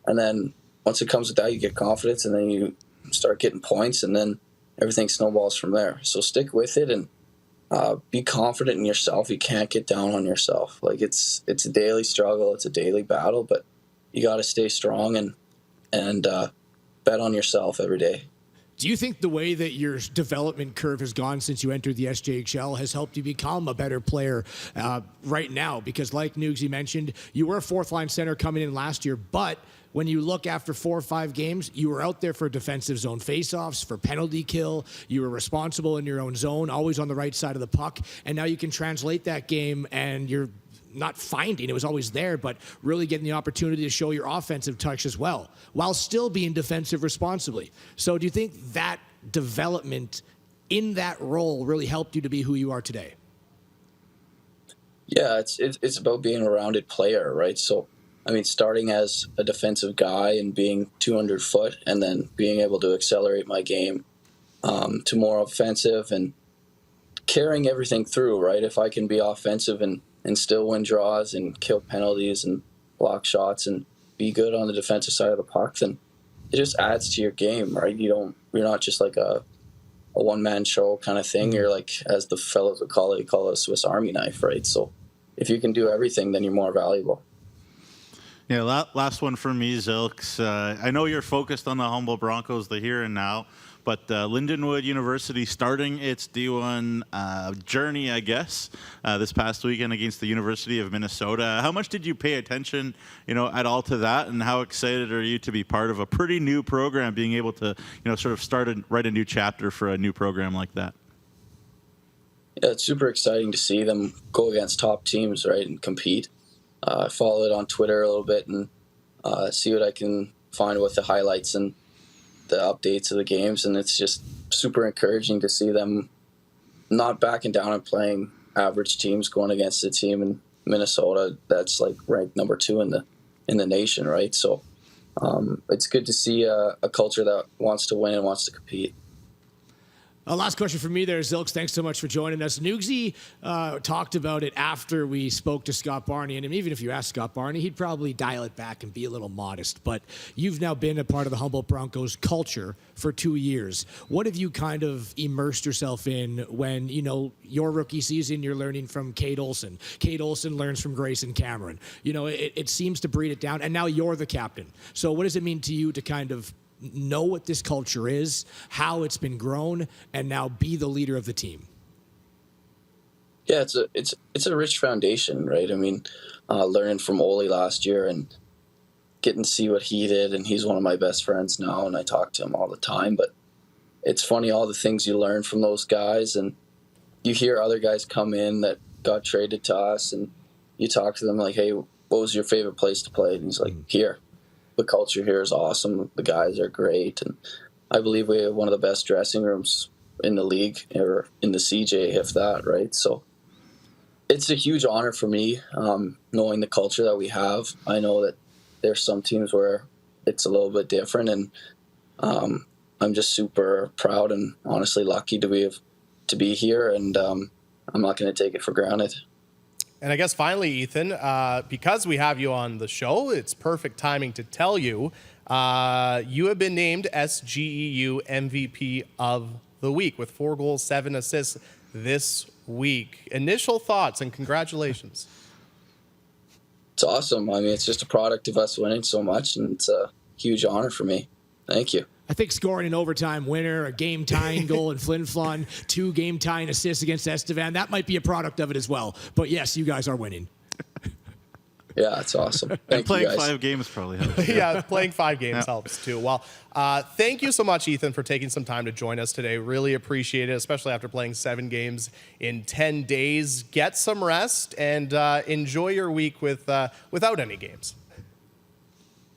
And then once it comes with that, you get confidence, and then you start getting points, and then everything snowballs from there. So stick with it and be confident in yourself. You can't get down on yourself. Like it's a daily struggle. It's a daily battle, but you got to stay strong and bet on yourself every day. Do you think the way that your development curve has gone since you entered the SJHL has helped you become a better player right now? Because like Nugsy mentioned, you were a fourth-line center coming in last year, but when you look after 4 or 5 games, you were out there for defensive zone faceoffs, for penalty kill. You were responsible in your own zone, always on the right side of the puck. And now you can translate that game, and you're not finding, it was always there, but really getting the opportunity to show your offensive touch as well, while still being defensive responsibly. So do you think that development in that role really helped you to be who you are today? Yeah, it's about being a rounded player, right? So, I mean, starting as a defensive guy and being 200 foot and then being able to accelerate my game to more offensive and carrying everything through, right? If I can be offensive and still win draws and kill penalties and block shots and be good on the defensive side of the puck, then it just adds to your game, right? You're not just like a one-man show kind of thing. You're like, as the fellows would call it, a Swiss Army knife, right? So if you can do everything, then you're more valuable. Yeah, last one for me, Zilks. I know you're focused on the Humboldt Broncos, the here and now, but Lindenwood University starting its D1 journey, I guess, this past weekend against the University of Minnesota. How much did you pay attention, at all to that, and how excited are you to be part of a pretty new program, being able to, sort of write a new chapter for a new program like that? Yeah, it's super exciting to see them go against top teams, right, and compete. I follow it on Twitter a little bit and see what I can find with the highlights and the updates of the games, and it's just super encouraging to see them not backing down and playing average teams, going against a team in Minnesota that's like ranked number 2 in the nation, right? So it's good to see a culture that wants to win and wants to compete. Last question for me there, Zilks. Thanks so much for joining us. Nugsy talked about it after we spoke to Scott Barney, and even if you asked Scott Barney, he'd probably dial it back and be a little modest. But you've now been a part of the Humboldt Broncos culture for 2 years. What have you kind of immersed yourself in when, your rookie season, you're learning from Cade Olson. Cade Olson learns from Grayson Cameron. It seems to breed it down, and now you're the captain. So what does it mean to you to kind of know what this culture is, how it's been grown, and now be the leader of the team? Yeah, it's a rich foundation, right? I mean, learning from Ole last year and getting to see what he did, and he's one of my best friends now, and I talk to him all the time. But it's funny, all the things you learn from those guys, and you hear other guys come in that got traded to us, and you talk to them like, hey, what was your favorite place to play? And he's like, here. The culture here is awesome. The guys are great. And I believe we have one of the best dressing rooms in the league, or in the CJ, if that, right? So it's a huge honor for me, knowing the culture that we have. I know that there's some teams where it's a little bit different, and I'm just super proud and honestly lucky to be here, and I'm not going to take it for granted. And I guess finally, Ethan, because we have you on the show, it's perfect timing to tell you, you have been named SJHL MVP of the week with 4 goals, 7 assists this week. Initial thoughts and congratulations. It's awesome. I mean, it's just a product of us winning so much, and it's a huge honor for me. Thank you. I think scoring an overtime winner, a game-tying goal in Flin Flon, 2 game-tying assists against Estevan, that might be a product of it as well. But yes, you guys are winning. Yeah, it's awesome. And Thank playing you guys. 5 games probably helps. Yeah, playing 5 games helps too. Well, thank you so much, Ethan, for taking some time to join us today. Really appreciate it, especially after playing 7 games in 10 days. Get some rest and enjoy your week without any games.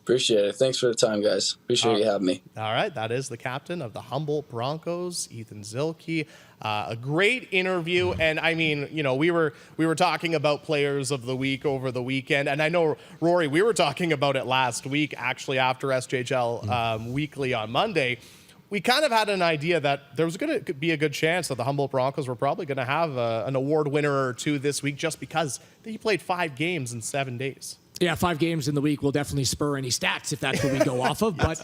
Appreciate it. Thanks for the time, guys. Appreciate you having me. All right, that is the captain of the Humboldt Broncos, Ethan Zielke. A great interview, and I mean, you know, we were talking about players of the week over the weekend, and I know, Rory, we were talking about it last week, actually, after SJHL Weekly on Monday. We kind of had an idea that there was going to be a good chance that the Humboldt Broncos were probably going to have an award winner or two this week just because they played 5 games in 7 days. Yeah, 5 games in the week will definitely spur any stats if that's what we go off of. But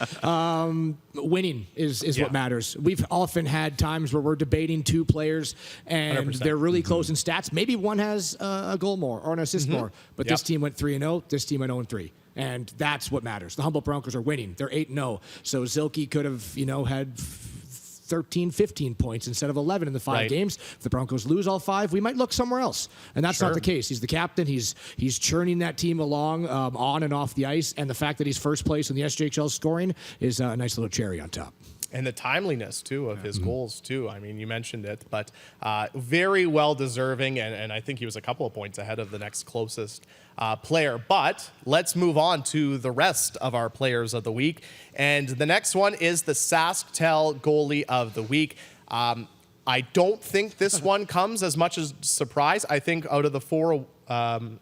winning is what matters. We've often had times where we're debating 2 players and 100%. they're really close in stats. Maybe one has a goal more or an assist more. But this team went 3-0. This team went 0-3. And that's what matters. The Humboldt Broncos are winning. They're 8-0. So Zielke could have, had 13, 15 points instead of 11 in the 5 games. If the Broncos lose all 5, we might look somewhere else. And that's not the case. He's the captain. He's churning that team along on and off the ice. And the fact that he's first place in the SJHL scoring is a nice little cherry on top. And the timeliness, too, of his goals, too. I mean, you mentioned it, but very well deserving, and I think he was a couple of points ahead of the next closest player. But let's move on to the rest of our players of the week. And the next one is the SaskTel Goalie of the Week. I don't think this one comes as much as surprise. I think out of the 4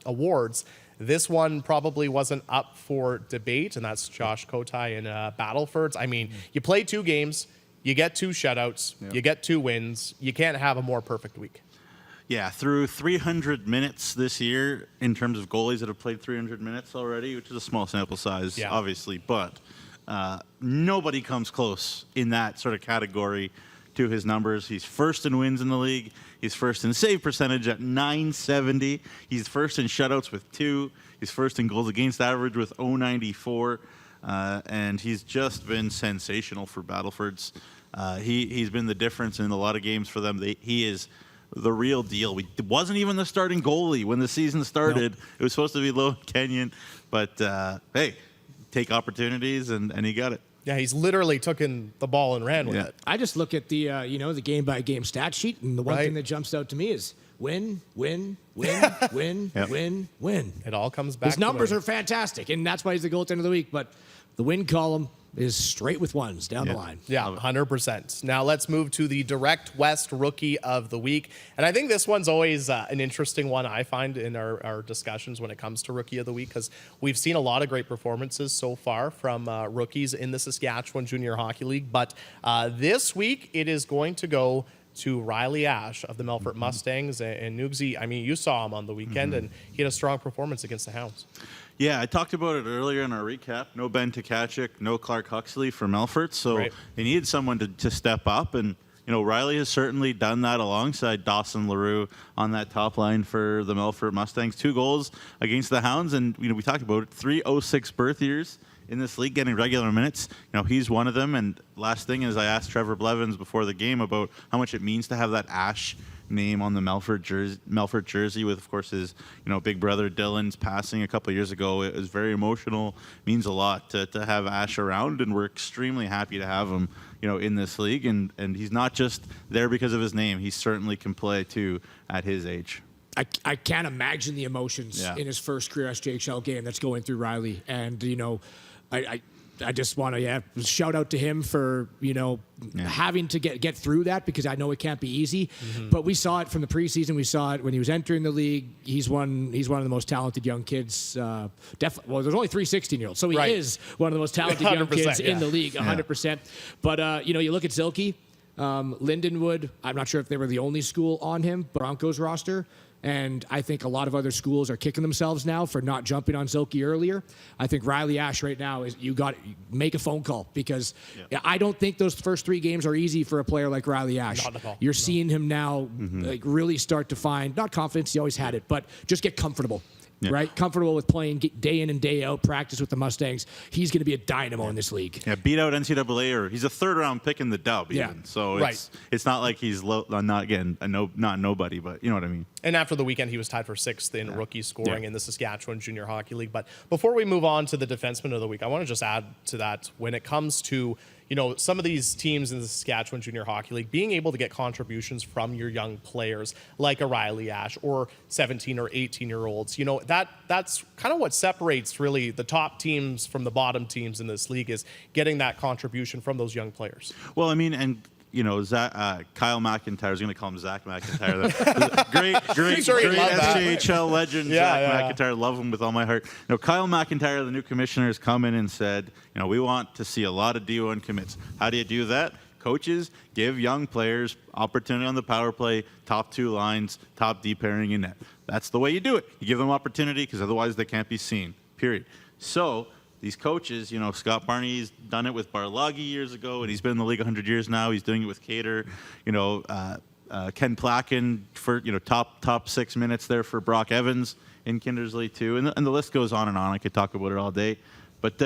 awards, this one probably wasn't up for debate, and that's Josh Kotai in Battlefords. I mean, you play 2 games, you get 2 shutouts, you get 2 wins. You can't have a more perfect week. Yeah, through 300 minutes this year in terms of goalies that have played 300 minutes already, which is a small sample size, obviously, but nobody comes close in that sort of category to his numbers. He's first in wins in the league. He's first in save percentage at .970. He's first in shutouts with 2. He's first in goals against average with .094. And he's just been sensational for Battlefords. He's been the difference in a lot of games for them. He is the real deal. He wasn't even the starting goalie when the season started. Nope. It was supposed to be Logan Kenyon. But, hey, take opportunities, and he got it. Yeah, he's literally taken the ball and ran with it. I just look at the the game-by-game stat sheet, and the one thing that jumps out to me is win, win, win, win, win, win. It all comes back. His numbers are fantastic, and that's why he's the goaltender of the week. But the win column is straight with ones down the line. Yeah, 100%. Now let's move to the Direct West Rookie of the Week. And I think this one's always an interesting one, I find, in our discussions when it comes to Rookie of the Week, because we've seen a lot of great performances so far from rookies in the Saskatchewan Junior Hockey League. But this week, it is going to go to Riley Ash of the Melfort Mustangs. And Nugsy, I mean, you saw him on the weekend, and he had a strong performance against the Hounds. Yeah, I talked about it earlier in our recap. No Ben Tkachuk, no Clark Huxley for Melfort, so they needed someone to step up. And, Riley has certainly done that alongside Dawson LaRue on that top line for the Melfort Mustangs. 2 goals against the Hounds, and, we talked about it, 3 06 birth years in this league getting regular minutes. He's one of them. And last thing is I asked Trevor Blevins before the game about how much it means to have that Ash name on the Melfort jersey with, of course, his big brother Dylan's passing a couple of years ago. It was very emotional. Means a lot to have Ash around, and we're extremely happy to have him in this league. And he's not just there because of his name. He certainly can play too at his age. I can't imagine the emotions in his first career SJHL game that's going through Riley. And I just want to shout out to him for having to get through that, because I know it can't be easy. But we saw it from the preseason. We saw it when he was entering the league. He's one of the most talented young kids. Definitely. Well, there's only 3 16-year-olds, so he is one of the most talented young kids in the league, 100%. But you look at Zielke. Lindenwood, I'm not sure if they were the only school on him, Broncos roster. And I think a lot of other schools are kicking themselves now for not jumping on Zielke earlier. I think Riley Ash right now is you make a phone call because I don't think those first 3 games are easy for a player like Riley Ash. Not at all. You're seeing him now like really start to find not confidence, he always had it, but just get comfortable. Yeah. Right? Comfortable with playing day in and day out, practice with the Mustangs. He's going to be a dynamo in this league. Yeah, beat out NCAA, or he's a third-round pick in the dub even. So it's not like he's not nobody, but you know what I mean. And after the weekend, he was tied for 6th in rookie scoring in the Saskatchewan Junior Hockey League. But before we move on to the defenseman of the week, I want to just add to that when it comes to some of these teams in the Saskatchewan Junior Hockey League being able to get contributions from your young players like a Riley Ash or 17 or 18-year-olds. That's kind of what separates really the top teams from the bottom teams in this league is getting that contribution from those young players. Well, I mean, and Kyle McIntyre, I was going to call him Zach McIntyre. great SJHL legend, Zach McIntyre. Love him with all my heart. Kyle McIntyre, the new commissioner, has come in and said, we want to see a lot of D1 commits. How do you do that? Coaches give young players opportunity on the power play, top 2 lines, top D pairing in net. That's the way you do it. You give them opportunity because otherwise they can't be seen, period. So these coaches, Scott Barney's done it with Barlagi years ago, and he's been in the league 100 years now. He's doing it with Cater. Ken Placken for top 6 minutes there for Brock Evans in Kindersley too, and the list goes on and on. I could talk about it all day, but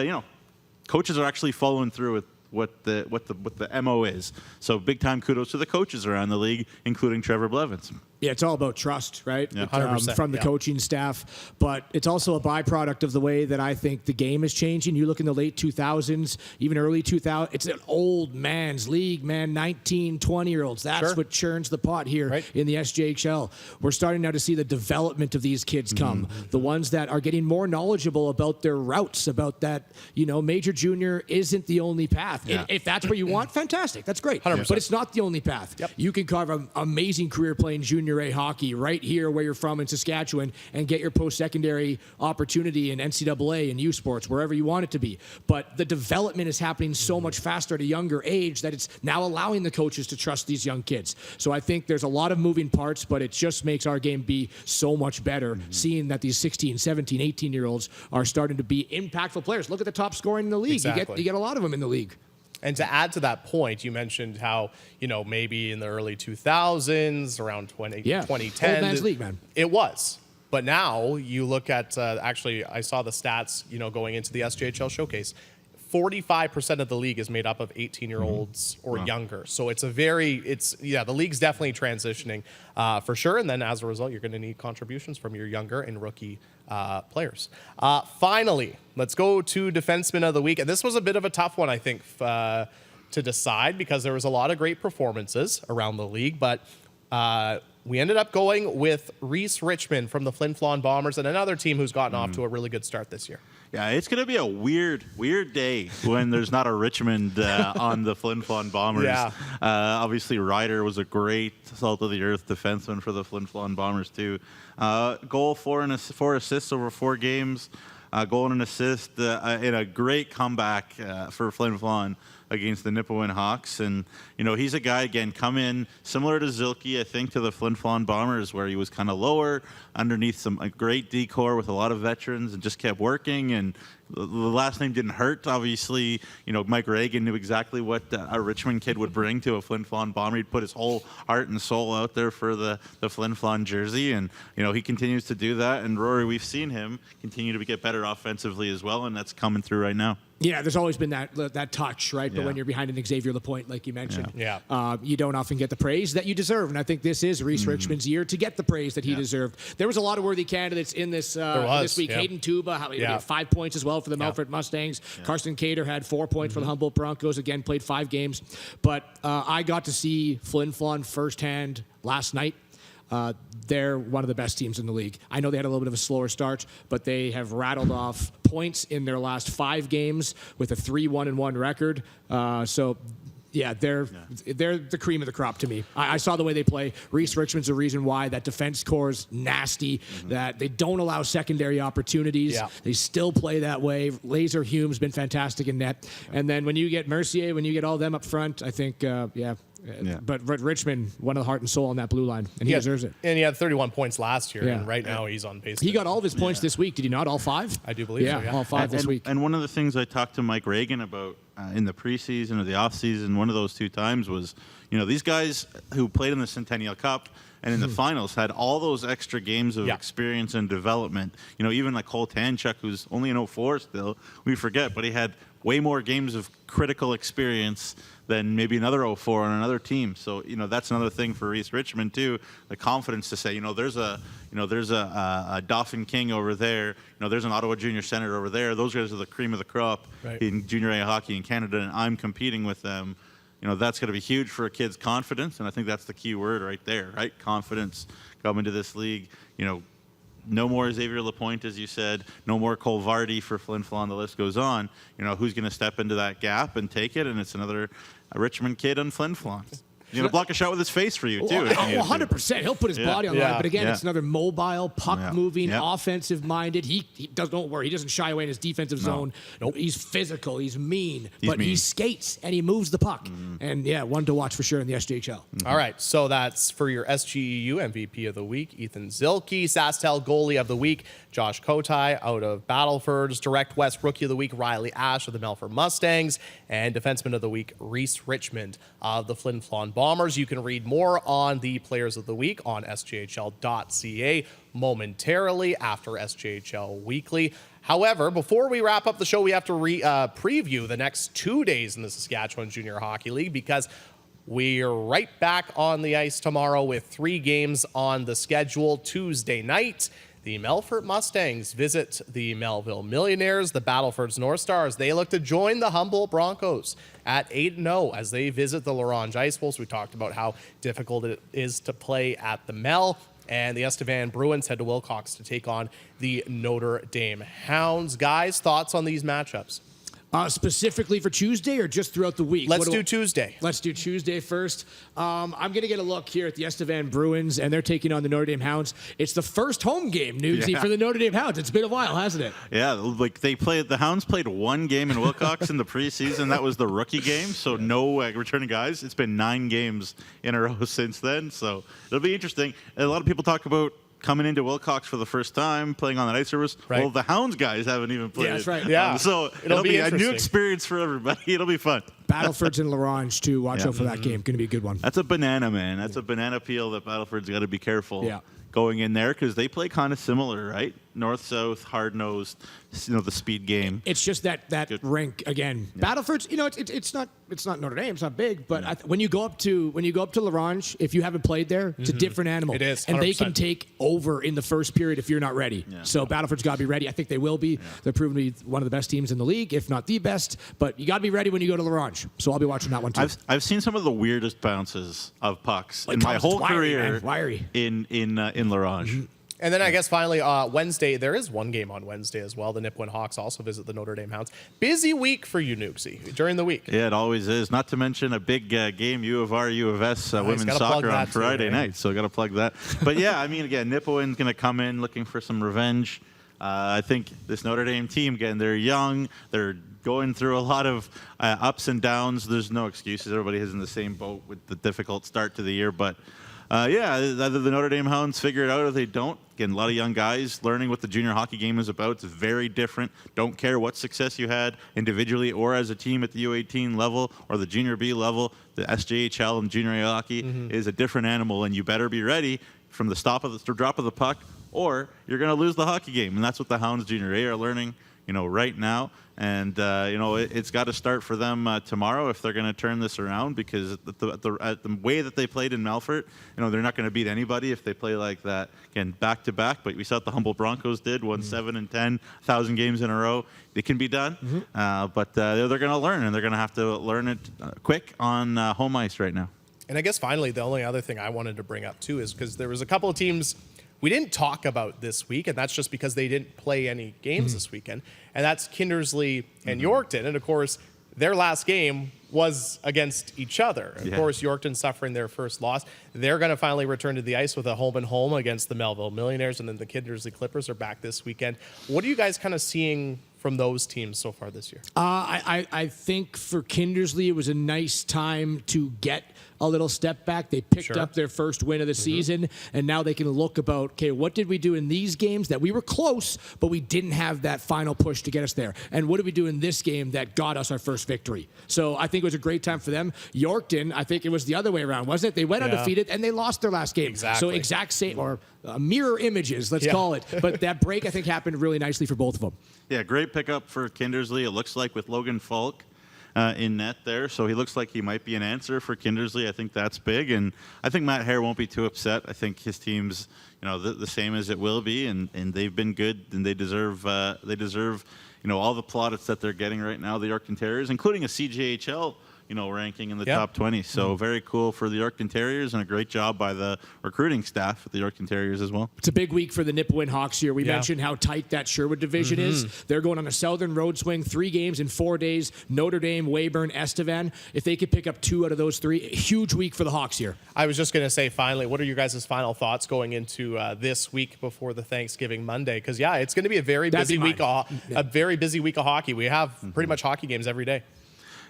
coaches are actually following through with what the MO is. So big time kudos to the coaches around the league, including Trevor Blevins. Yeah, it's all about trust, right? Yeah. 100%, from the coaching staff. But it's also a byproduct of the way that I think the game is changing. You look in the late 2000s, even early 2000s, it's an old man's league, man, 19, 20-year-olds. That's what churns the pot here in the SJHL. We're starting now to see the development of these kids come. The ones that are getting more knowledgeable about their routes, about that, major junior isn't the only path. Yeah. If that's what you want, fantastic. That's great. 100%. But it's not the only path. Yep. You can carve an amazing career playing junior A hockey right here where you're from in Saskatchewan and get your post-secondary opportunity in NCAA and U Sports, wherever you want it to be. But the development is happening so much faster at a younger age that it's now allowing the coaches to trust these young kids. So I think there's a lot of moving parts, but it just makes our game be so much better seeing that these 16, 17, 18-year-olds are starting to be impactful players. Look at the top scoring in the league. Exactly. You get a lot of them in the league. And to add to that point, you mentioned how, maybe in the early 2000s, around 2010. Old man's league, man. It was. But now you look at, actually, I saw the stats, going into the SJHL showcase. 45% of the league is made up of 18-year-olds or younger. So the league's definitely transitioning for sure. And then as a result, you're going to need contributions from your younger and rookie players. Finally, let's go to defenseman of the week. And this was a bit of a tough one, I think, to decide because there was a lot of great performances around the league. But we ended up going with Reese Richmond from the Flin Flon Bombers and another team who's gotten off to a really good start this year. Yeah, it's going to be a weird day when there's not a Richmond on the Flin Flon Bombers. Yeah. Obviously, Ryder was a great salt-of-the-earth defenseman for the Flin Flon Bombers, too. Goal, 4 assists over 4 games. Goal and an assist in a great comeback for Flin Flon against the Nipawin Hawks. And, he's a guy, again, come in similar to Zielke, I think, to the Flin Flon Bombers, where he was kind of lower, underneath a great decor with a lot of veterans and just kept working. And the last name didn't hurt. Obviously, Mike Reagan knew exactly what a Richmond kid would bring to a Flin Flon Bomber. He'd put his whole heart and soul out there for the Flin Flon jersey. And, he continues to do that. And Rory, we've seen him continue to get better offensively as well. And that's coming through right now. Yeah, there's always been that touch, right? But when you're behind an Xavier Lapointe, like you mentioned, you don't often get the praise that you deserve. And I think this is Reese Richmond's year to get the praise that he deserved. There was a lot of worthy candidates in this week. Yeah. Hayden Tuba, had 5 points as well for the Melfort Mustangs. Yeah. Carson Cater had 4 points for the Humboldt Broncos. Again, played 5 games. But I got to see Flin Flon firsthand last night. They're one of the best teams in the league. I know they had a little bit of a slower start, but they have rattled off points in their last 5 games with a 3-1-1 record. They're the cream of the crop to me. I saw the way they play. Reese Richmond's the reason why that defense core is nasty, that they don't allow secondary opportunities. Yeah. They still play that way. Laser Hume's been fantastic in net. And then when you get Mercier, when you get all them up front, I think, But Richmond, one of the heart and soul on that blue line, and he deserves it. And he had 31 points last year, and right now he's on pace. He got all of his points this week, did he not? All 5? I do believe so, all 5 this week. And one of the things I talked to Mike Reagan about in the preseason or the offseason, one of those 2 times was, these guys who played in the Centennial Cup and in the finals had all those extra games of experience and development. Even like Cole Tanchuk, who's only in 04 still, we forget, but he had way more games of critical experience than maybe another 04 on another team. So, that's another thing for Reese Richmond too, the confidence to say, there's a Dauphin King over there, there's an Ottawa Junior Senator over there. Those guys are the cream of the crop in junior A hockey in Canada, and I'm competing with them. That's going to be huge for a kid's confidence, and I think that's the key word right there, right? Confidence coming to this league. No more Xavier Lapointe, as you said. No more Cole Vardy for Flin Flon. The list goes on. Who's going to step into that gap and take it? And it's another Richmond kid on Flin Flon. He's going to block a shot with his face for you, too. 100%. He'll put his body on the line. But again, it's another mobile, puck-moving, offensive-minded. He don't worry. He doesn't shy away in his defensive zone. Nope. He's physical. He's mean. He skates, and he moves the puck. And, one to watch for sure in the SJHL. All right, so that's for your SGEU MVP of the week, Ethan Zielke. SaskTel goalie of the week, Josh Kotai out of Battleford's. Direct West rookie of the week, Riley Ash of the Melfort Mustangs. And defenseman of the week, Reese Richmond of the Flin Flon Bombers. You can read more on the players of the week on sjhl.ca momentarily after SJHL Weekly. However, before we wrap up the show, we have to preview the next 2 days in the Saskatchewan Junior Hockey League because we're right back on the ice tomorrow with 3 games on the schedule. Tuesday night, the Melfort Mustangs visit the Melville Millionaires. The Battleford's North Stars, they look to join the Humboldt Broncos at 8-0 as they visit the Laurent Ice Wolves. We talked about how difficult it is to play at the Mel. And the Estevan Bruins head to Wilcox to take on the Notre Dame Hounds. Guys, thoughts on these matchups? Specifically for Tuesday or just throughout the week? Let's do Tuesday. Let's do Tuesday first. I'm going to get a look here at the Estevan Bruins, and they're taking on the Notre Dame Hounds. It's the first home game, Newsy, for the Notre Dame Hounds. It's been a while, hasn't it? Yeah, like the Hounds played 1 game in Wilcox in the preseason. That was the rookie game, so no returning guys. It's been 9 games in a row since then, so it'll be interesting. A lot of people talk about coming into Wilcox for the first time, playing on the night service. Right. Well, the Hounds guys haven't even played. Yeah, that's right. Yeah. So it'll be a new experience for everybody. It'll be fun. Battleford's in Larange, too. Watch out for that game. Going to be a good one. That's a banana, man. That's a banana peel that Battleford's got to be careful going in there because they play kind of similar, right? North-south, hard-nosed, the speed game. It's just that rink again. Yeah. Battleford's, it's not Notre Dame. It's not big, but when you go up to Larange, if you haven't played there, it's a different animal. It is, 100%. And they can take over in the first period if you're not ready. Yeah. So Battleford's got to be ready. I think they will be. Yeah. They're proven to be one of the best teams in the league, if not the best. But you got to be ready when you go to Larange. So I'll be watching that one too. I've seen some of the weirdest bounces of pucks in my whole career in Larange. Mm-hmm. And then I guess finally Wednesday, there is one game on Wednesday as well. The Nipawin Hawks also visit the Notre Dame Hounds. Busy week for you, Nooksy, during the week. Yeah, it always is. Not to mention a big game, U of R, U of S women's soccer on Friday night. So got to plug that. But yeah, I mean, again, Nipawin's going to come in looking for some revenge. I think this Notre Dame team, again, they're young. They're going through a lot of ups and downs. There's no excuses. Everybody is in the same boat with the difficult start to the year. But either the Notre Dame Hounds figure it out or they don't. Again, a lot of young guys learning what the junior hockey game is about. It's very different. Don't care what success you had individually or as a team at the U18 level or the junior B level. The SJHL and junior A hockey is a different animal, and you better be ready from the drop of the puck, or you're going to lose the hockey game. And that's what the Hounds junior A are learning, right now. And, it's got to start for them tomorrow if they're going to turn this around, because at the way that they played in Melfort, they're not going to beat anybody if they play like that. Again, back-to-back, but we saw what the Humboldt Broncos did, won 7 and 10, 1,000 games in a row. It can be done, but they're going to learn, and they're going to have to learn it quick on home ice right now. And I guess finally, the only other thing I wanted to bring up, too, is because there was a couple of teams we didn't talk about this week, and that's just because they didn't play any games this weekend, and that's Kindersley and Yorkton. And, of course, their last game was against each other. Of course, Yorkton suffering their first loss. They're going to finally return to the ice with a home against the Melville Millionaires, and then the Kindersley Clippers are back this weekend. What are you guys kind of seeing from those teams so far this year? I think for Kindersley, it was a nice time to get a little step back. They picked up their first win of the season, and now they can look about, okay, what did we do in these games that we were close, but we didn't have that final push to get us there? And what did we do in this game that got us our first victory? So I think it was a great time for them. Yorkton, I think it was the other way around, wasn't it? They went undefeated, and they lost their last game. Exactly. So exact same, or mirror images, let's call it. But that break, I think, happened really nicely for both of them. Yeah, great pickup for Kindersley. It looks like with Logan Falk in net there, so he looks like he might be an answer for Kindersley. I think that's big, and I think Matt Hare won't be too upset. I think his team's the same as it will be, and they've been good, and they deserve all the plaudits that they're getting right now. The Yorkton Terriers, including a CJHL ranking in the top 20. So very cool for the Yorkton Terriers, and a great job by the recruiting staff at the Yorkton Terriers as well. It's a big week for the Nipawin Hawks here. We mentioned how tight that Sherwood division is. They're going on a southern road swing, 3 games in 4 days. Notre Dame, Weyburn, Estevan. If they could pick up 2 out of those 3, huge week for the Hawks here. I was just going to say, finally, what are your guys' final thoughts going into this week before the Thanksgiving Monday? Because, it's going to be a very busy week of hockey. We have pretty much hockey games every day.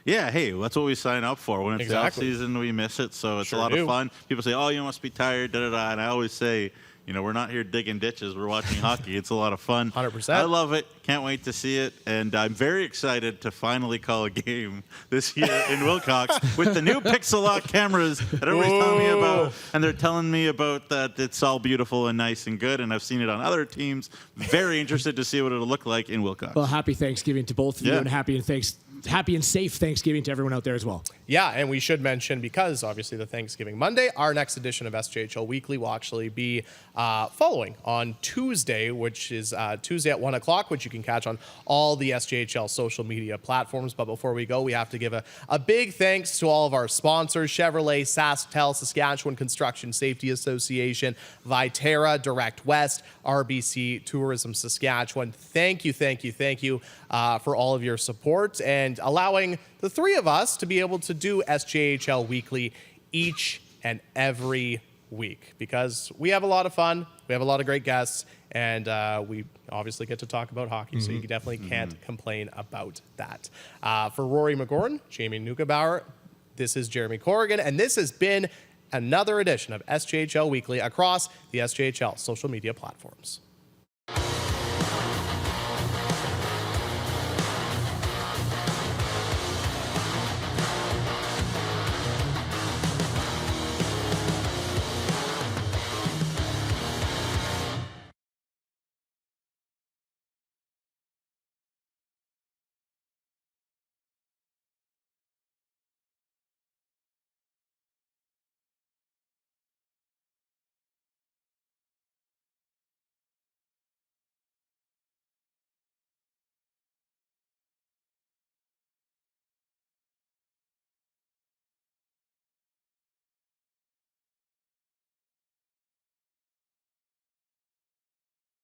Yeah, hey, that's what we sign up for. When it's the off season, we miss it, so it's a lot of fun. People say, "Oh, you must be tired," and I always say, we're not here digging ditches. We're watching hockey. It's a lot of fun. 100%. I love it. Can't wait to see it, and I'm very excited to finally call a game this year in Wilcox with the new Pixel Lock cameras that everybody's telling me about, and they're telling me about that it's all beautiful and nice and good, and I've seen it on other teams. Very interested to see what it'll look like in Wilcox. Well, happy Thanksgiving to both of you, and happy and safe Thanksgiving to everyone out there as well. Yeah, and we should mention, because obviously the Thanksgiving Monday, our next edition of SJHL Weekly will actually be following on Tuesday, which is Tuesday at 1 o'clock, which you can catch on all the SJHL social media platforms. But before we go, we have to give a big thanks to all of our sponsors: Chevrolet, SaskTel, Saskatchewan Construction Safety Association, Viterra, Direct West, RBC Tourism Saskatchewan. Thank you for all of your support and allowing the 3 of us to be able to do SJHL Weekly each and every week, because we have a lot of fun, we have a lot of great guests, and we obviously get to talk about hockey, so you definitely can't complain about that. For Rory Mcgouran, Jamie Neugebauer, this is Jeromy Corrigan, and this has been another edition of SJHL Weekly across the SJHL social media platforms.